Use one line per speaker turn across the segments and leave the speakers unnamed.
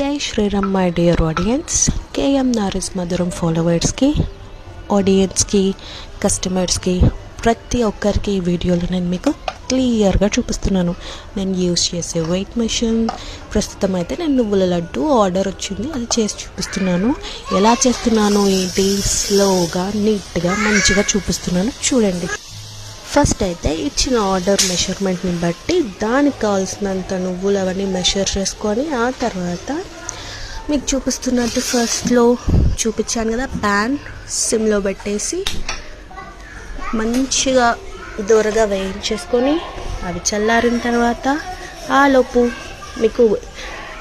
జై Shriram my dear audience. KM నారిస్ మధురం ఫాలోవర్స్కి, ఆడియన్స్కి, కస్టమర్స్కి, ప్రతి ఒక్కరికి ఈ వీడియోలో నేను మీకు క్లియర్గా చూపిస్తున్నాను. నేను యూస్ చేసే వెయిట్ మెషిన్. ప్రస్తుతం అయితే నేను నువ్వుల లడ్డు ఆర్డర్ వచ్చింది, అది చేసి చూపిస్తున్నాను. ఎలా చేస్తున్నాను ఏంటి స్లోగా నీట్గా మంచిగా చూపిస్తున్నాను, చూడండి. ఫస్ట్ అయితే ఇచ్చిన ఆర్డర్ మెషర్మెంట్ని బట్టి దానికి కావాల్సినంత నువ్వులు అవన్నీ మెషర్ చేసుకొని, ఆ తర్వాత మీకు చూపిస్తున్నట్టు ఫస్ట్లో చూపించాను కదా, ప్యాన్ సిమ్లో పెట్టేసి మంచిగా దూరగా వేయించేసుకొని అవి చల్లారిన తర్వాత ఆలోపు మీకు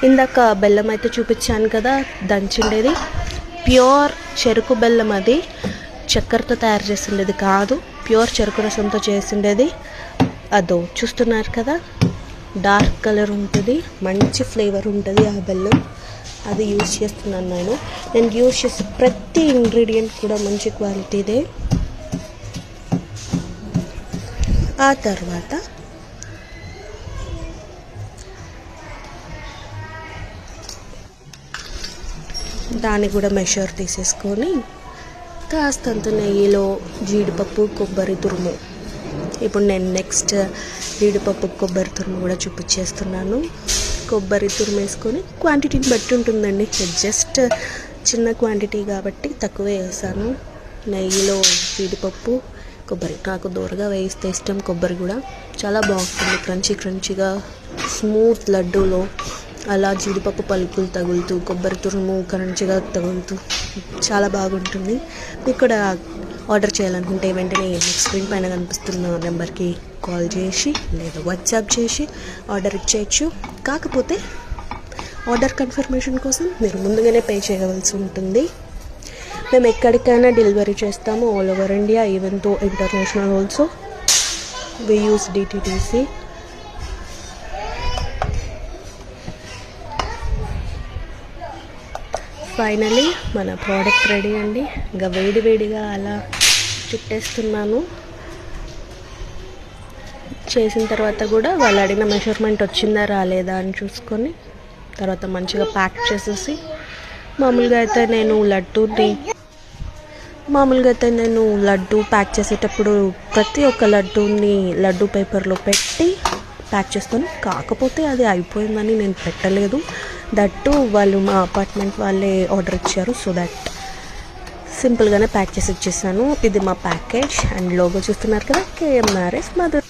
ఇందాక బెల్లం అయితే చూపించాను కదా దంచిండేది, ప్యూర్ చెరుకు బెల్లం, అది చక్కెరతో తయారు చేసిండేది కాదు, ప్యూర్ చెరుకు రసంతో చేసిండేది. అదో చూస్తున్నారు కదా, డార్క్ కలర్ ఉంటుంది, మంచి ఫ్లేవర్ ఉంటుంది ఆ బెల్లం. అది యూజ్ చేస్తున్నాను నేను యూజ్ చేసే ప్రతి ఇంగ్రీడియంట్ కూడా మంచి క్వాలిటీదే. ఆ తర్వాత దాన్ని కూడా మెషర్ తీసేసుకొని కాస్తంత నెయ్యిలో జీడిపప్పు కొబ్బరి తురుము, ఇప్పుడు నేను నెక్స్ట్ జీడిపప్పు కొబ్బరి తురుము కూడా చూపించేస్తున్నాను. కొబ్బరి తురుము వేసుకొని క్వాంటిటీని బట్టి ఉంటుందండి, జస్ట్ చిన్న క్వాంటిటీ కాబట్టి తక్కువే వేసాను. నెయ్యిలో జీడిపప్పు కొబ్బరి, నాకు దూరగా వేయిస్తే ఇష్టం. కొబ్బరి కూడా చాలా బాగుంటుంది, క్రంచీ క్రంచీగా స్మూత్ లడ్డూలో అలా జీడిపప్పు పలుకులు తగులుతూ కొబ్బరి తురుము క్రంచీగా తగులుతూ చాలా బాగుంటుంది. మీకు కూడా ఆర్డర్ చేయాలనుకుంటే వెంటనే స్క్రీన్ పైన కనిపిస్తున్న నెంబర్కి కాల్ చేసి లేదా వాట్సాప్ చేసి ఆర్డర్ ఇచ్చేయచ్చు. కాకపోతే ఆర్డర్ కన్ఫర్మేషన్ కోసం మీరు ముందుగానే పే చేయవలసి ఉంటుంది. మేము ఎక్కడికైనా డెలివరీ చేస్తాము, ఆల్ ఓవర్ ఇండియా, ఈవెన్ తో ఇంటర్నేషనల్ ఆల్సో. వి యూస్ డిటిడిసి. ఫైనలీ మన ప్రోడక్ట్ రెడీ అండి. ఇంకా వేడివేడిగా అలా చుట్టేస్తున్నాను. చేసిన తర్వాత కూడా వాళ్ళు అడిగిన మెషర్మెంట్ వచ్చిందా రాలేదా అని చూసుకొని తర్వాత మంచిగా ప్యాక్ చేసేసి, మామూలుగా అయితే నేను లడ్డు ప్యాక్ చేసేటప్పుడు ప్రతి ఒక్క లడ్డూని లడ్డు పేపర్లో పెట్టి ప్యాక్ చేస్తాను. కాకపోతే అది అయిపోయిందని నేను పెట్టలేదు. దట్టు వాళ్ళు మా అపార్ట్మెంట్ వాళ్ళే ఆర్డర్ ఇచ్చారు, సో దట్ సింపుల్గానే ప్యాక్ చేసి ఇచ్చేసాను. ఇది మా ప్యాకేజ్ అండ్ లోగో చూస్తున్నారు కదా, కేఎం నారిస్ మధురం.